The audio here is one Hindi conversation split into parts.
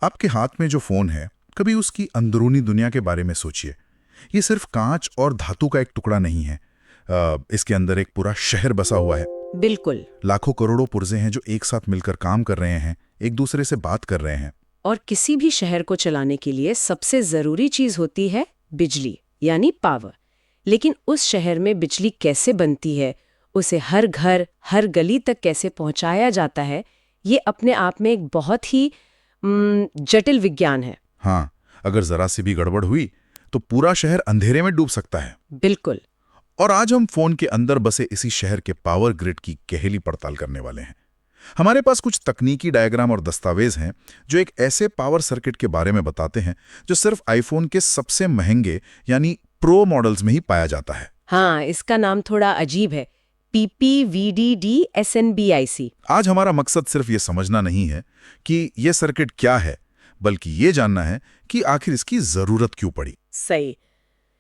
आपके हाथ में जो फोन है, कभी उसकी अंदरूनी दुनिया के बारे में सोचिए। ये सिर्फ कांच और धातु का एक टुकड़ा नहीं है। इसके अंदर एक पूरा शहर बसा हुआ है। बिल्कुल। लाखों करोड़ों पुर्जे हैं जो एक साथ मिलकर काम कर रहे हैं, एक दूसरे से बात कर रहे हैं। और किसी भी शहर को चलाने के लिए सबसे जरूरी चीज होती है बिजली, यानी पावर। लेकिन उस शहर में बिजली कैसे बनती है, उसे हर घर, हर गली तक कैसे पहुंचाया जाता है, ये अपने आप में एक बहुत ही जटिल विज्ञान है। हाँ, अगर जरा सी भी गड़बड़ हुई तो पूरा शहर अंधेरे में डूब सकता है। बिल्कुल। और आज हम फोन के अंदर बसे इसी शहर के पावर ग्रिड की गहरी पड़ताल करने वाले हैं। हमारे पास कुछ तकनीकी डायग्राम और दस्तावेज हैं जो एक ऐसे पावर सर्किट के बारे में बताते हैं जो सिर्फ आईफोन के सबसे महंगे यानी प्रो मॉडल्स में ही पाया जाता है। हाँ, इसका नाम थोड़ा अजीब है, PPVDD-SNBIC। आज हमारा मकसद सिर्फ ये समझना नहीं है कि ये सर्किट क्या है, बल्कि ये जानना है कि आखिर इसकी जरूरत क्यों पड़ी। सही।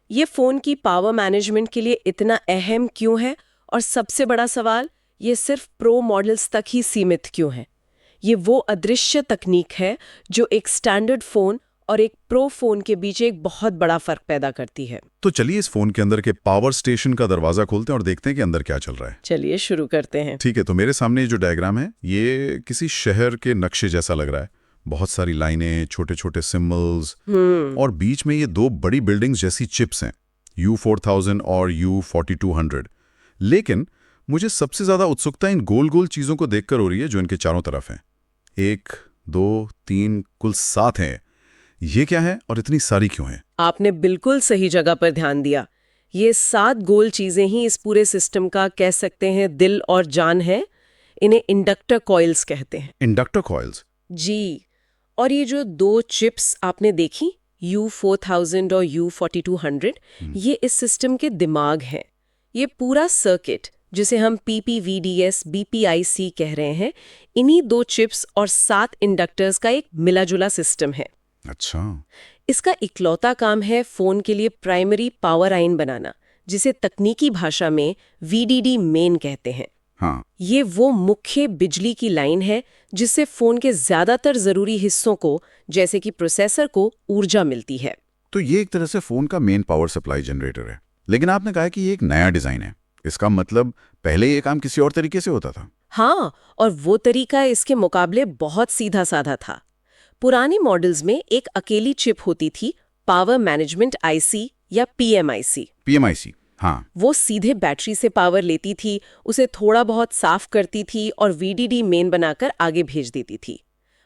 ये फोन की पावर मैनेजमेंट के लिए इतना अहम क्यों है, और सबसे बड़ा सवाल, ये सिर्फ प्रो मॉडल्स तक ही सीमित क्यों है। ये वो अदृश्य तकनीक है जो एक स्टैंडर्ड फोन और एक प्रो फोन के बीच एक बहुत बड़ा फर्क पैदा करती है। तो चलिए इस फोन के अंदर के पावर स्टेशन का दरवाजा खोलते हैं और देखते हैं कि अंदर क्या चल रहा है। चलिए शुरू करते हैं। ठीक है, तो मेरे सामने ये जो डायग्राम है ये किसी शहर के नक्शे जैसा लग रहा है। बहुत सारी लाइनें, छोटे छोटे सिंबल्स, और बीच में ये दो बड़ी बिल्डिंग्स जैसी चिप्स हैं, U4000 और U4200। लेकिन मुझे सबसे ज्यादा उत्सुकता इन गोल गोल चीजों को देखकर हो रही है जो इनके चारों तरफ हैं। 1, 2, 3, कुल 7 हैं। ये क्या है और इतनी सारी क्यों हैं? आपने बिल्कुल सही जगह पर ध्यान दिया। ये 7 गोल चीजें ही इस पूरे सिस्टम का, कह सकते हैं, दिल और जान है। इन्हें इंडक्टर कॉइल्स कहते हैं। Inductor coils? जी। और ये जो 2 चिप्स आपने देखी, U4000 और U4200, ये इस सिस्टम के दिमाग हैं। ये पूरा सर्किट, जिसे हम PPVDS BPIC कह रहे हैं, इन्हीं 2 चिप्स और 7 इंडक्टर्स का एक मिलाजुला सिस्टम है। अच्छा। इसका इकलौता काम है फोन के लिए प्राइमरी पावर लाइन बनाना, जिसे तकनीकी भाषा में VDD मेन कहते हैं। हाँ। ये वो मुख्य बिजली की लाइन है जिससे फोन के ज्यादातर जरूरी हिस्सों को, जैसे कि प्रोसेसर को, ऊर्जा मिलती है। तो ये एक तरह से फोन का मेन पावर सप्लाई जनरेटर है। लेकिन आपने कहा कि ये एक नया डिजाइन है, इसका मतलब पहले ये काम किसी और तरीके से होता था? हाँ, और वो तरीका इसके मुकाबले बहुत सीधा साधा था। पुराने मॉडल्स में एक अकेली चिप होती थी, पावर मैनेजमेंट IC या PMIC। PMIC, हाँ। वो सीधे बैटरी से पावर लेती थी, उसे थोड़ा बहुत साफ करती थी और VDD मेन बनाकर आगे भेज देती थी।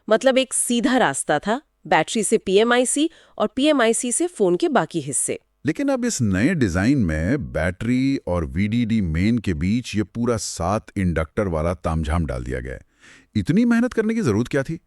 मतलब एक सीधा रास्ता था, बैटरी से PMIC और PMIC से फोन के बाकी हिस्से। लेकिन अब इस नए डिजाइन में बैटरी और VDD मेन के बीच ये पूरा 7 इंडक्टर वाला तामझाम डाल दिया गया है। इतनी मेहनत करने की जरूरत क्या थी?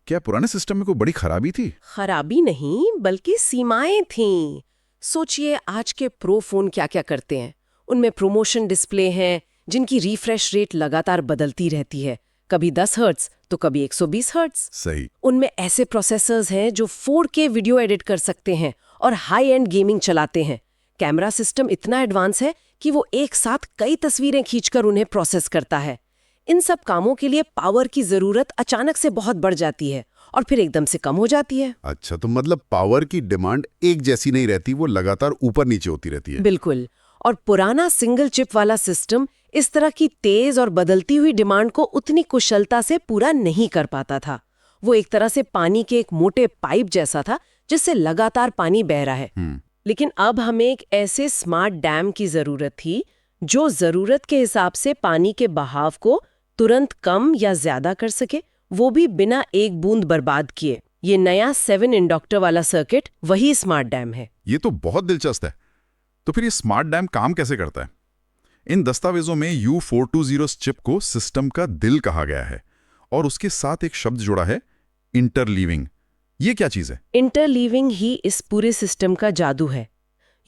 क्या पुराने सिस्टम में कोई बड़ी खराबी थी? खराबी नहीं, बल्कि सीमाएं थीं। सोचिए आज के प्रो फोन क्या क्या करते हैं। उनमें प्रमोशन डिस्प्ले हैं जिनकी रिफ्रेश रेट लगातार बदलती रहती है, कभी 10 हर्ट्ज तो कभी 120 हर्ट्ज। सही। उनमें ऐसे प्रोसेसर्स हैं जो 4K वीडियो एडिट कर सकते हैं और हाई एंड गेमिंग चलाते हैं। कैमरा सिस्टम इतना एडवांस है कि वो एक साथ कई तस्वीरें खींचकर उन्हें प्रोसेस करता है। इन सब कामों के लिए पावर की जरूरत अचानक से बहुत बढ़ जाती है और फिर एकदम से कम हो जाती है। अच्छा, तो मतलब पावर की डिमांड एक जैसी नहीं रहती, वो लगातार ऊपर नीचे होती रहती है। बिल्कुल। और पुराना सिंगल चिप वाला सिस्टम इस तरह की तेज और बदलती हुई डिमांड को उतनी कुशलता से पूरा नहीं कर पाता था। वो एक तरह से पानी के एक मोटे पाइप जैसा था जिससे लगातार पानी बह रहा है। लेकिन अब हमें एक ऐसे स्मार्ट डैम की जरूरत थी जो जरूरत के हिसाब से पानी के बहाव को तुरंत कम या ज्यादा कर सके, वो भी बिना एक बूंद बर्बाद किए। ये नया 7 इंडक्टर वाला सर्किट वही स्मार्ट डैम है। ये तो बहुत दिलचस्प है। तो फिर ये स्मार्ट डैम काम कैसे करता है? इन दस्तावेजों में U420 चिप को सिस्टम का दिल कहा गया है और उसके साथ एक शब्द जुड़ा है, इंटरलीविंग। ये क्या चीज है? इंटरलीविंग ही इस पूरे सिस्टम का जादू है।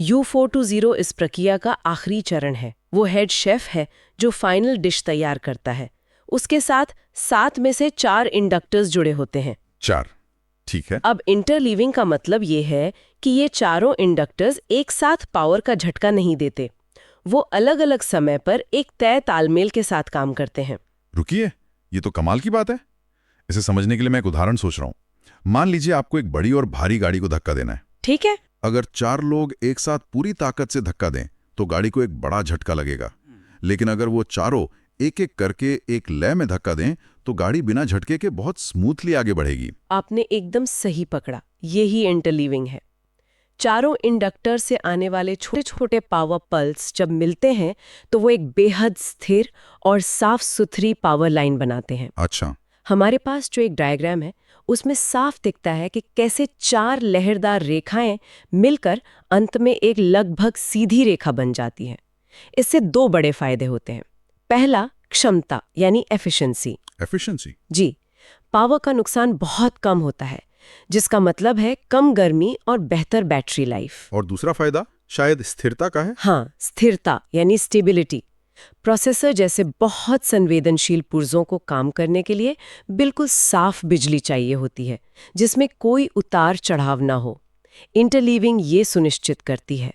U420 इस प्रक्रिया का आखिरी चरण है। वो हेड शेफ है जो फाइनल डिश तैयार करता है। उसके साथ 7 में से 4 इंडक्टर्स जुड़े होते हैं। 4, ठीक है। अब इंटरलीविंग का मतलब ये है कि ये चारों इंडक्टर्स एक साथ पावर का झटका नहीं देते। वो अलग अलग समय पर एक तय तालमेल के साथ काम करते हैं। रुकिए, ये तो कमाल की बात है। इसे समझने के लिए मैं एक उदाहरण सोच रहा हूँ। मान लीजिए आपको एक बड़ी और भारी गाड़ी को धक्का देना है। ठीक है। अगर 4 लोग एक साथ पूरी ताकत से धक्का दें तो गाड़ी को एक बड़ा झटका लगेगा, लेकिन अगर वो चारों एक एक करके एक लय में धक्का दें तो गाड़ी बिना झटके के बहुत स्मूथली आगे बढ़ेगी। आपने एकदम सही पकड़ा, यही इंटरलीविंग है। चारों इंडक्टर से आने वाले छोटे छोटे पावर पल्स जब मिलते हैं तो वो एक बेहद स्थिर और साफ सुथरी पावर लाइन बनाते हैं। अच्छा। हमारे पास जो एक डायग्राम है उसमें साफ दिखता है कि कैसे 4 लहरदार रेखाएं मिलकर अंत में एक लगभग सीधी रेखा बन जाती हैं। इससे 2 बड़े फायदे होते हैं। पहला, क्षमता यानी एफिशिएंसी। एफिशिएंसी? जी, पावर का नुकसान बहुत कम होता है, जिसका मतलब है कम गर्मी और बेहतर बैटरी लाइफ। और दूसरा फायदा शायद स्थिरता का है। हाँ, स्थिरता यानी स्टेबिलिटी। प्रोसेसर जैसे बहुत संवेदनशील पुर्जों को काम करने के लिए बिल्कुल साफ बिजली चाहिए होती है, जिसमें कोई उतार चढ़ाव ना हो। इंटरलीविंग ये सुनिश्चित करती है।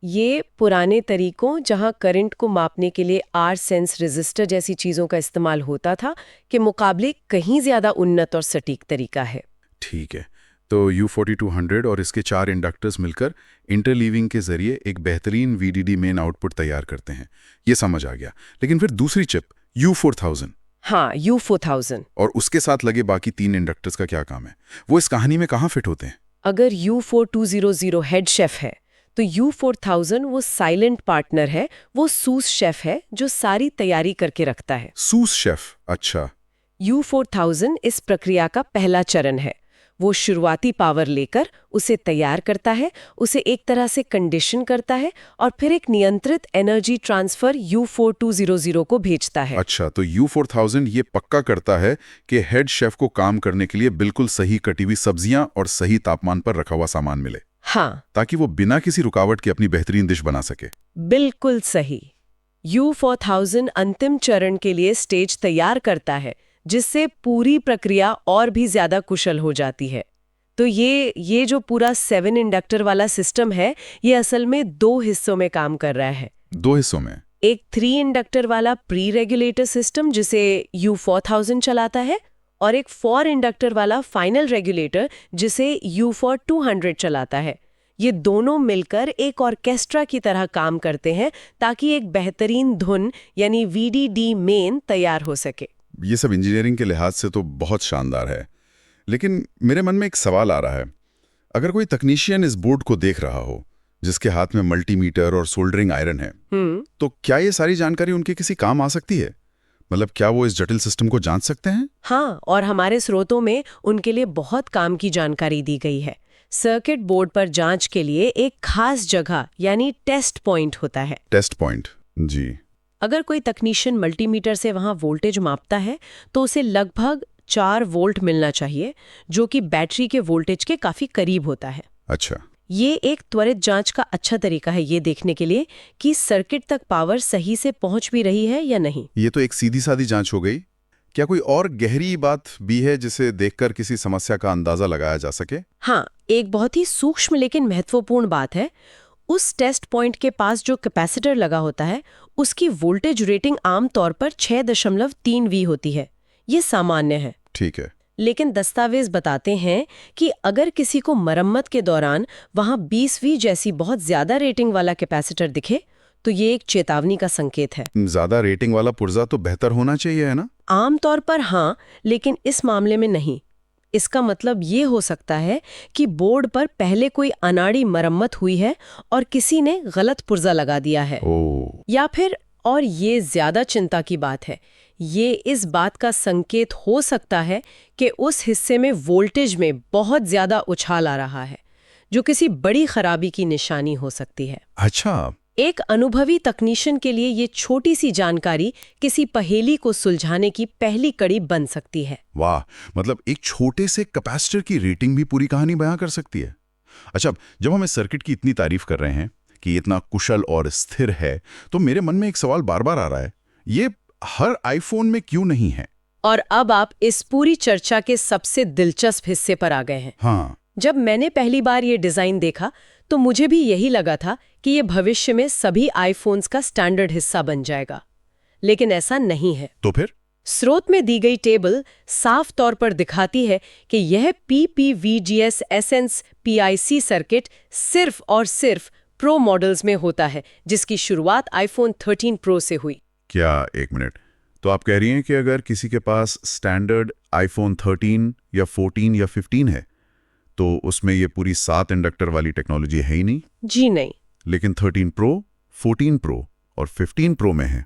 ये पुराने तरीकों जहां करंट को मापने के लिए आर सेंस रेजिस्टर जैसी चीजों का इस्तेमाल होता था के मुकाबले कहीं ज्यादा उन्नत और सटीक तरीका है। ठीक है, तो U4200 और इसके 4 इंडक्टर्स मिलकर इंटरलीविंग के जरिए एक बेहतरीन VDD मेन आउटपुट तैयार करते हैं। ये समझ आ गया। लेकिन फिर दूसरी चिप U4000। हाँ, U4000 और उसके साथ लगे बाकी 3 इंडक्टर्स का क्या काम है? वो इस कहानी में कहाँ फिट होते हैं? अगर U4200 हेड शेफ है तो U4000 वो साइलेंट पार्टनर है, वो सूस शेफ है जो सारी तैयारी करके रखता है। सूस शेफ? अच्छा। U4000 इस प्रक्रिया का पहला चरण है। वो शुरुआती पावर लेकर उसे तैयार करता है, उसे एक तरह से कंडीशन करता है और फिर एक नियंत्रित एनर्जी ट्रांसफर U4200 को भेजता है। अच्छा, तो U4000 ये पक्का करता है कि हेड शेफ को काम करने के लिए बिल्कुल सही कटी हुई सब्जियां और सही तापमान पर रखा हुआ सामान मिले। हाँ, ताकि वो बिना किसी रुकावट के अपनी बेहतरीन डिश बना सके। बिल्कुल सही। U4000 अंतिम चरण के लिए स्टेज तैयार करता है, जिससे पूरी प्रक्रिया और भी ज्यादा कुशल हो जाती है। तो ये जो पूरा 7 इंडक्टर वाला सिस्टम है, ये असल में 2 हिस्सों में काम कर रहा है। 2 हिस्सों में? एक 3 इंडक्टर वाला प्री रेगुलेटर सिस्टम जिसे U4000 चलाता है, और एक 4 इंडक्टर वाला फाइनल रेगुलेटर जिसे U4200 चलाता है। ये दोनों मिलकर एक ऑर्केस्ट्रा की तरह काम करते हैं ताकि एक बेहतरीन धुन यानी VDD मेन तैयार हो सके। ये सब इंजीनियरिंग के लिहाज से तो बहुत शानदार है, लेकिन मेरे मन में एक सवाल आ रहा है। अगर कोई तकनीशियन इस बोर्ड को देख रहा हो, जिसके हाथ में मल्टीमीटर और सोल्डरिंग आयरन है, तो क्या ये सारी जानकारी उनके किसी काम आ सकती है? मतलब क्या वो इस जटिल सिस्टम को जांच सकते हैं? हाँ, और हमारे स्रोतों में उनके लिए बहुत काम की जानकारी दी गई है। सर्किट बोर्ड पर जांच के लिए एक खास जगह यानी टेस्ट पॉइंट होता है। Test point? जी। अगर कोई तकनीशियन मल्टीमीटर से वहां वोल्टेज मापता है तो उसे लगभग 4 वोल्ट मिलना चाहिए, जो कि बैटरी के वोल्टेज के काफी करीब होता है। अच्छा। ये एक त्वरित जांच का अच्छा तरीका है ये देखने के लिए कि सर्किट तक पावर सही से पहुंच भी रही है या नहीं। ये तो एक सीधी सादी जांच हो गई। क्या कोई और गहरी बात भी है जिसे देखकर किसी समस्या का अंदाजा लगाया जा सके? हाँ, एक बहुत ही सूक्ष्म लेकिन महत्वपूर्ण बात है। उस टेस्ट पॉइंट के पास जो कैपेसिटर लगा होता है, उसकी वोल्टेज रेटिंग आमतौर पर 6.3V होती है। ये सामान्य है। ठीक है। लेकिन दस्तावेज बताते हैं कि अगर किसी को मरम्मत के दौरान वहां 20V जैसी बहुत ज्यादा रेटिंग वाला कैपेसिटर दिखे, तो ये एक चेतावनी का संकेत है। ज्यादा रेटिंग वाला पुर्जा तो बेहतर होना चाहिए, है ना? आमतौर पर हाँ, लेकिन इस मामले में नहीं। इसका मतलब ये हो सकता है कि बोर्ड पर पहले कोई अनाड़ी मरम्मत हुई है और किसी ने गलत पुर्जा लगा दिया है। या फिर, और ये ज्यादा चिंता की बात है, ये इस बात का संकेत हो सकता है कि उस हिस्से में वोल्टेज में बहुत ज्यादा उछाल आ रहा है, जो किसी बड़ी खराबी की निशानी हो सकती है। अच्छा। एक अनुभवी तकनीशियन के लिए ये छोटी सी जानकारी किसी पहेली को सुलझाने की पहली कड़ी बन सकती है। वाह, मतलब एक छोटे से कैपेसिटर की रेटिंग भी पूरी कहानी बयां कर सकती है। अच्छा, जब हम इस सर्किट की इतनी तारीफ कर रहे हैं कि ये इतना कुशल और स्थिर है, तो मेरे मन में एक सवाल बार बार आ रहा है, ये हर आईफोन में क्यों नहीं है? और अब आप इस पूरी चर्चा के सबसे दिलचस्प हिस्से पर आ गए हैं। हाँ। जब मैंने पहली बार ये डिजाइन देखा तो मुझे भी यही लगा था कि ये भविष्य में सभी आईफोन्स का स्टैंडर्ड हिस्सा बन जाएगा, लेकिन ऐसा नहीं है। तो फिर स्रोत में दी गई टेबल साफ तौर पर दिखाती है कि यह PPVGS एसेंस PIC सर्किट सिर्फ और सिर्फ प्रो मॉडल्स में होता है, जिसकी शुरुआत आईफोन 13 प्रो से हुई। क्या, एक मिनट, तो आप कह रही हैं कि अगर किसी के पास स्टैंडर्ड आईफोन 13 या 14 या 15 है तो उसमें ये पूरी 7 इंडक्टर वाली टेक्नोलॉजी है ही नहीं? जी नहीं। लेकिन 13 प्रो, 14 प्रो और 15 प्रो में है।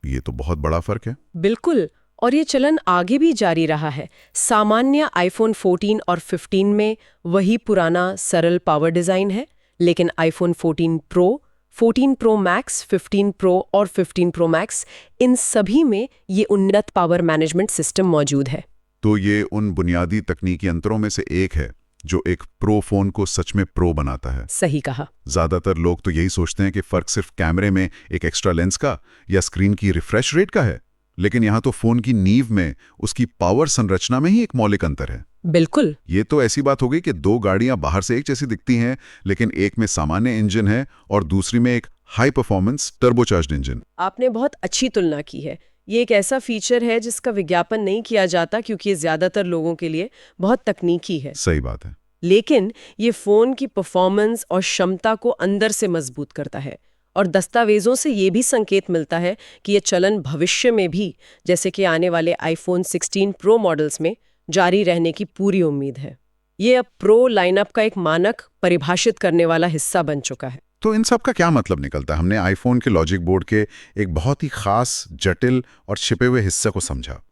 ये तो बहुत बड़ा फर्क है। बिल्कुल, और ये चलन आगे भी जारी रहा है। सामान्य आईफोन 14 और 15 में वही पुराना सरल पावर डिजाइन है, लेकिन iPhone 14 pro, 14 pro max, 15 pro और 15 प्रो मैक्स, इन सभी में ये उन्नत पावर मैनेजमेंट सिस्टम मौजूद है। तो ये उन बुनियादी तकनीकी अंतरों में से एक है जो एक प्रो फोन को सच में प्रो बनाता है। सही कहा। ज्यादातर लोग तो यही सोचते हैं कि फर्क सिर्फ कैमरे में एक एक्स्ट्रा लेंस का या स्क्रीन की रिफ्रेश रेट का है, लेकिन यहाँ तो फोन की नींव में, उसकी पावर संरचना में ही एक मौलिक अंतर है। बिल्कुल। ये तो ऐसी बात हो गई कि दो गाड़ियां बाहर से एक जैसी दिखती हैं, लेकिन एक में सामान्य इंजन है और दूसरी में एक हाई परफॉर्मेंस टर्बोचार्ज्ड इंजन। आपने बहुत अच्छी तुलना की है। ये एक ऐसा फीचर है जिसका विज्ञापन नहीं किया जाता क्योंकि ये ज्यादातर लोगों के लिए बहुत तकनीकी है। सही बात है। लेकिन ये फोन की परफॉर्मेंस और क्षमता को अंदर से मजबूत करता है, और दस्तावेजों से ये भी संकेत मिलता है कि ये चलन भविष्य में भी, जैसे कि आने वाले आईफोन 16 प्रो मॉडल्स में, जारी रहने की पूरी उम्मीद है। ये अब प्रो लाइनअप का एक मानक परिभाषित करने वाला हिस्सा बन चुका है। तो इन सब का क्या मतलब निकलता है? हमने आईफोन के लॉजिक बोर्ड के एक बहुत ही खास, जटिल और छिपे हुए हिस्से को समझा,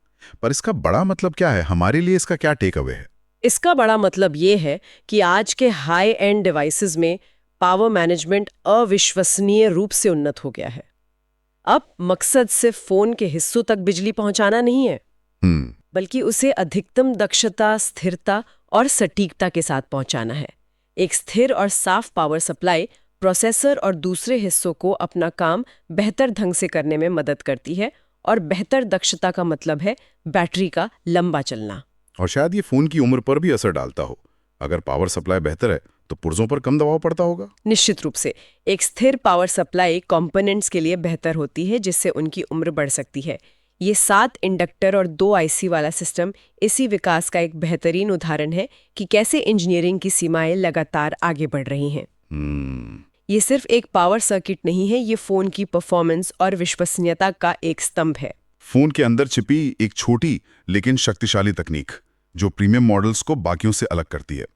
पर इसका बड़ा मतलब क्या है? हमारे लिए इसका क्या टेक अवे है? इसका बड़ा मतलब ये है कि आज के हाई एंड डिवाइसेस में पावर मैनेजमेंट अविश्वसनीय रूप से उन्नत हो गया है। अब मकसद सिर्फ फोन के हिस्सों तक बिजली पहुंचाना नहीं है, बल्कि उसे अधिकतम दक्षता, स्थिरता और सटीकता के साथ पहुंचाना है। एक स्थिर और साफ पावर सप्लाई प्रोसेसर और दूसरे हिस्सों को अपना काम बेहतर ढंग से करने में मदद करती है, और बेहतर दक्षता का मतलब है बैटरी का लंबा चलना। और शायद ये फोन की उम्र पर भी असर डालता हो। अगर पावर सप्लाई बेहतर है तो पुर्जों पर कम दबाव पड़ता होगा। निश्चित रूप से एक स्थिर पावर सप्लाई कंपोनेंट्स के लिए बेहतर होती है, जिससे उनकी उम्र बढ़ सकती है। ये 7 इंडक्टर और 2 IC वाला सिस्टम इसी विकास का एक बेहतरीन उदाहरण है कि कैसे इंजीनियरिंग की सीमाएं लगातार आगे बढ़ रही हैं। ये सिर्फ एक पावर सर्किट नहीं है, ये फोन की परफॉर्मेंस और विश्वसनीयता का एक स्तंभ है। फोन के अंदर छिपी एक छोटी लेकिन शक्तिशाली तकनीक जो प्रीमियम मॉडल्स को बाकियों से अलग करती है,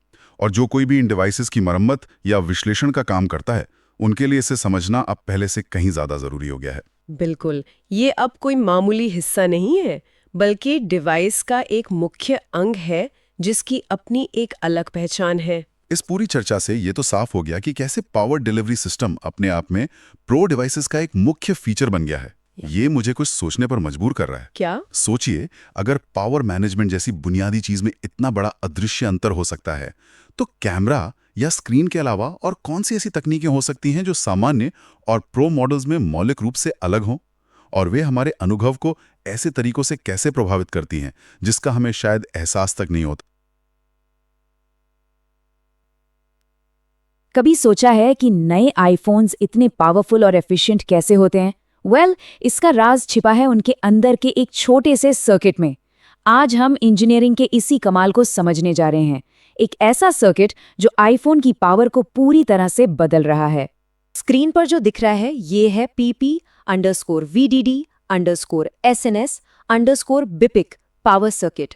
और जो कोई भी इन डिवाइसेस की मरम्मत या विश्लेषण का काम करता है, उनके लिए इसे समझना अब पहले से कहीं ज्यादा जरूरी हो गया है। बिल्कुल, ये अब कोई मामूली हिस्सा नहीं है, बल्कि डिवाइस का एक मुख्य अंग है जिसकी अपनी एक अलग पहचान है। इस पूरी चर्चा से ये तो साफ हो गया कि कैसे पावर डिलीवरी सिस्टम अपने आप में प्रो डिवाइसेस का एक मुख्य फीचर बन गया है। ये मुझे कुछ सोचने पर मजबूर कर रहा है। क्या? सोचिए, अगर पावर मैनेजमेंट जैसी बुनियादी चीज में इतना बड़ा अदृश्य अंतर हो सकता है, तो कैमरा या स्क्रीन के अलावा और कौन सी ऐसी तकनीकें हो सकती हैं जो सामान्य और प्रो मॉडल्स में मौलिक रूप से अलग हों, और वे हमारे अनुभव को ऐसे तरीकों से कैसे प्रभावित करती हैं जिसका हमें शायद एहसास तक नहीं होता। कभी सोचा है कि नए आईफोन्स इतने पावरफुल और एफिशिएंट कैसे होते हैं? इसका राज छिपा है उनके अंदर के एक छोटे से सर्किट में। आज हम इंजीनियरिंग के इसी कमाल को समझने जा रहे हैं। एक ऐसा सर्किट जो आईफोन की पावर को पूरी तरह से बदल रहा है। स्क्रीन पर जो दिख रहा है ये है PP_VDD_SNS_BIPIC पावर सर्किट।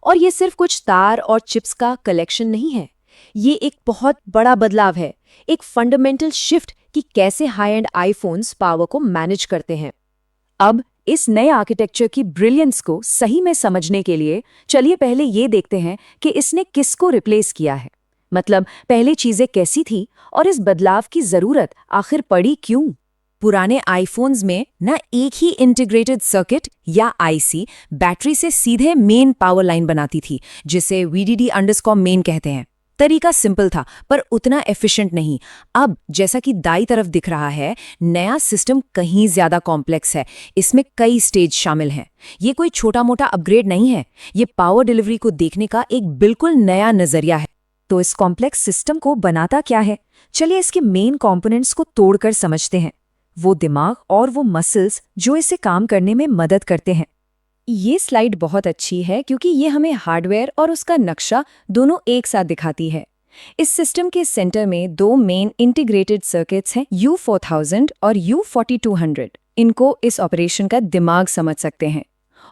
और ये सिर्फ कुछ तार और चिप्स का कलेक्शन नहीं है, ये एक बहुत बड़ा बदलाव है, एक फंडामेंटल शिफ्ट कि कैसे हाई एंड आईफोन्स पावर को मैनेज करते हैं। अब इस नए आर्किटेक्चर की ब्रिलियंस को सही में समझने के लिए चलिए पहले ये देखते हैं कि इसने किसको रिप्लेस किया है। मतलब पहले चीजें कैसी थी और इस बदलाव की जरूरत आखिर पड़ी क्यों? पुराने आईफोन्स में न एक ही इंटीग्रेटेड सर्किट या आईसी बैटरी से सीधे मेन पावर लाइन बनाती थी, जिसे VDD_main कहते हैं। तरीका सिंपल था पर उतना एफिशिएंट नहीं। अब जैसा कि दाईं तरफ दिख रहा है, नया सिस्टम कहीं ज्यादा कॉम्प्लेक्स है। इसमें कई स्टेज शामिल हैं। ये कोई छोटा मोटा अपग्रेड नहीं है, ये पावर डिलीवरी को देखने का एक बिल्कुल नया नजरिया है। तो इस कॉम्प्लेक्स सिस्टम को बनाता क्या है? चलिए इसके मेन कंपोनेंट्स को तोड़कर समझते हैं। वो दिमाग और वो मसल्स जो इसे काम करने में मदद करते हैं। ये स्लाइड बहुत अच्छी है क्योंकि ये हमें हार्डवेयर और उसका नक्शा दोनों एक साथ दिखाती है। इस सिस्टम के सेंटर में दो मेन इंटीग्रेटेड सर्किट्स हैं, U4000 और U4200। इनको इस ऑपरेशन का दिमाग समझ सकते हैं।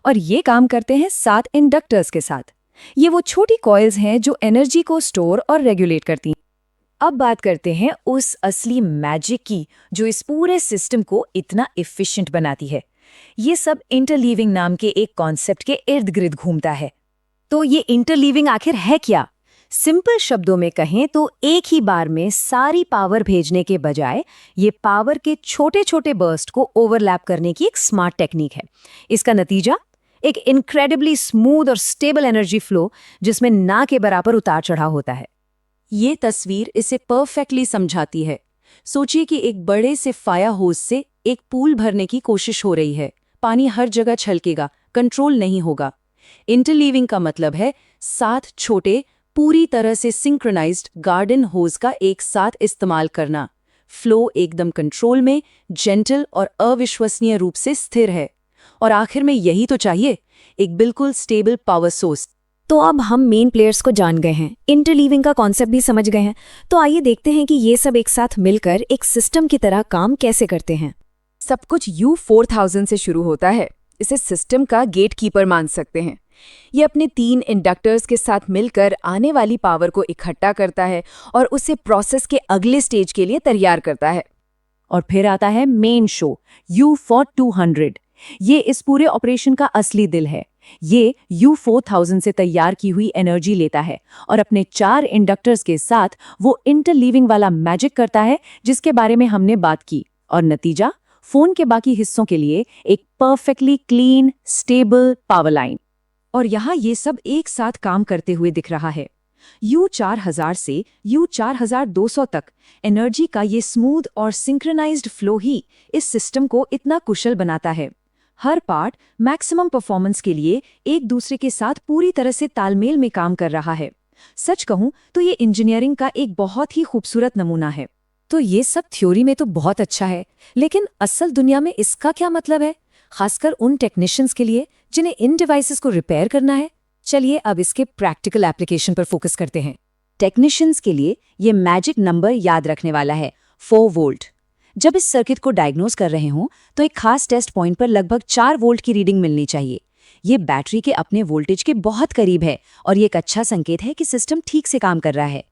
और ये काम करते हैं 7 इंडक्टर्स के साथ। ये वो छोटी कॉइल्स हैं जो एनर्जी को स्टोर और रेगुलेट करती हैं। अब बात करते हैं उस असली मैजिक की जो इस पूरे सिस्टम को इतना एफिशिएंट बनाती है। ये सब इंटरलीविंग नाम के एक कॉन्सेप्ट के इर्द गिर्द घूमता है। तो ये इंटरलीविंग आखिर है क्या? सिंपल शब्दों में कहें तो एक ही बार में सारी पावर भेजने के बजाय ये पावर के छोटे छोटे बर्स्ट को ओवरलैप करने की एक स्मार्ट टेक्निक है। इसका नतीजा एक इनक्रेडिबली स्मूथ और स्टेबल एनर्जी फ्लो जिसमें ना के बराबर उतार चढ़ाव होता है। ये तस्वीर इसे परफेक्टली समझाती है। सोचिए कि एक बड़े से फायर होज से एक पूल भरने की कोशिश हो रही है। पानी हर जगह छलकेगा, कंट्रोल नहीं होगा। इंटरलीविंग का मतलब है 7 छोटे, पूरी तरह से सिंक्रोनाइज्ड गार्डन होज का एक साथ इस्तेमाल करना। फ्लो एकदम कंट्रोल में, जेंटल और अविश्वसनीय रूप से स्थिर है। और आखिर में यही तो चाहिए, एक बिल्कुल स्टेबल पावर सोर्स। तो अब हम मेन प्लेयर्स को जान गए हैं, इंटरलीविंग का कॉन्सेप्ट भी समझ गए हैं। तो आइए देखते हैं कि ये सब एक साथ मिलकर एक सिस्टम की तरह काम कैसे करते हैं। सब कुछ U4000 से शुरू होता है। इसे सिस्टम का गेटकीपर मान सकते हैं। ये अपने 3 इंडक्टर्स के साथ मिलकर आने वाली पावर को इकट्ठा करता है और उसे प्रोसेस के अगले स्टेज के लिए तैयार करता है। और फिर आता है मेन शो, U4200। ये इस पूरे ऑपरेशन का असली दिल है। ये U4000 से तैयार की हुई एनर्जी लेता है और अपने 4 इंडक्टर्स के साथ वो इंटरलीविंग वाला मैजिक करता है जिसके बारे में हमने बात की। और नतीजा, फोन के बाकी हिस्सों के लिए एक perfectly clean, stable power line. और यहाँ ये सब एक साथ काम करते हुए दिख रहा है। U4000 से U4200 तक एनर्जी का ये स्मूथ और सिंक्रोनाइज्ड फ्लो ही इस सिस्टम को इतना कुशल बनाता है। हर पार्ट मैक्सिमम परफॉर्मेंस के लिए एक दूसरे के साथ पूरी तरह से तालमेल में काम कर रहा है। सच कहूं तो ये इंजीनियरिंग का एक बहुत ही खूबसूरत नमूना है। तो ये सब थ्योरी में तो बहुत अच्छा है, लेकिन असल दुनिया में इसका क्या मतलब है, खासकर उन टेक्नीशियंस के लिए जिन्हें इन डिवाइसेस को रिपेयर करना है। चलिए अब इसके प्रैक्टिकल एप्लीकेशन पर फोकस करते हैं। टेक्नीशियंस के लिए ये मैजिक नंबर याद रखने वाला है, 4 वोल्ट। जब इस सर्किट को डायग्नोज कर रहे हों तो एक खास टेस्ट पॉइंट पर लगभग 4 वोल्ट की रीडिंग मिलनी चाहिए। ये बैटरी के अपने वोल्टेज के बहुत करीब है और ये एक अच्छा संकेत है कि सिस्टम ठीक से काम कर रहा है।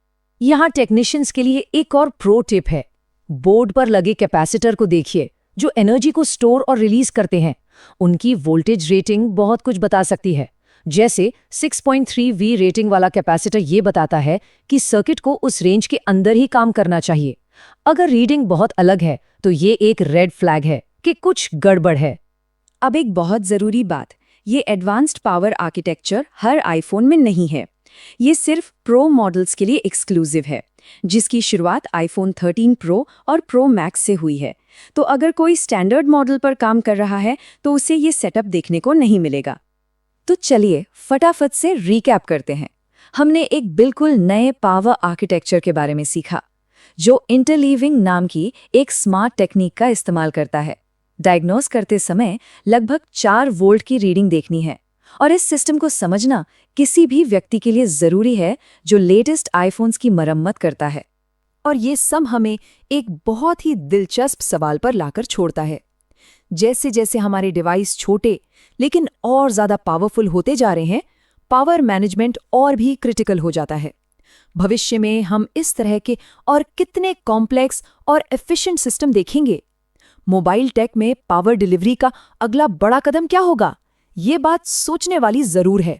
यहाँ टेक्नीशियंस के लिए एक और प्रो टिप है। बोर्ड पर लगे कैपेसिटर को देखिए जो एनर्जी को स्टोर और रिलीज करते हैं। उनकी वोल्टेज रेटिंग बहुत कुछ बता सकती है। जैसे 6.3V रेटिंग वाला कैपेसिटर ये बताता है कि सर्किट को उस रेंज के अंदर ही काम करना चाहिए। अगर रीडिंग बहुत अलग है तो ये एक रेड फ्लैग है कि कुछ गड़बड़ है। अब एक बहुत ज़रूरी बात, ये एडवांस्ड पावर आर्किटेक्चर हर आईफोन में नहीं है। ये सिर्फ प्रो मॉडल्स के लिए एक्सक्लूसिव है, जिसकी शुरुआत आईफोन 13 प्रो और प्रो मैक्स से हुई है। तो अगर कोई स्टैंडर्ड मॉडल पर काम कर रहा है तो उसे ये सेटअप देखने को नहीं मिलेगा। तो चलिए फटाफट से रिकैप करते हैं। हमने एक बिल्कुल नए पावर आर्किटेक्चर के बारे में सीखा जो इंटरलीविंग नाम की एक स्मार्ट टेक्निक का इस्तेमाल करता है। डायग्नोज करते समय लगभग 4 वोल्ट की रीडिंग देखनी है और इस सिस्टम को समझना किसी भी व्यक्ति के लिए जरूरी है जो लेटेस्ट आईफोन्स की मरम्मत करता है। और ये सब हमें एक बहुत ही दिलचस्प सवाल पर लाकर छोड़ता है। जैसे जैसे हमारे डिवाइस छोटे लेकिन और ज्यादा पावरफुल होते जा रहे हैं, पावर मैनेजमेंट और भी क्रिटिकल हो जाता है। भविष्य में हम इस तरह के और कितने कॉम्प्लेक्स और एफिशिएंट सिस्टम देखेंगे। मोबाइल टेक में पावर डिलीवरी का अगला बड़ा कदम क्या होगा, ये बात सोचने वाली जरूर है।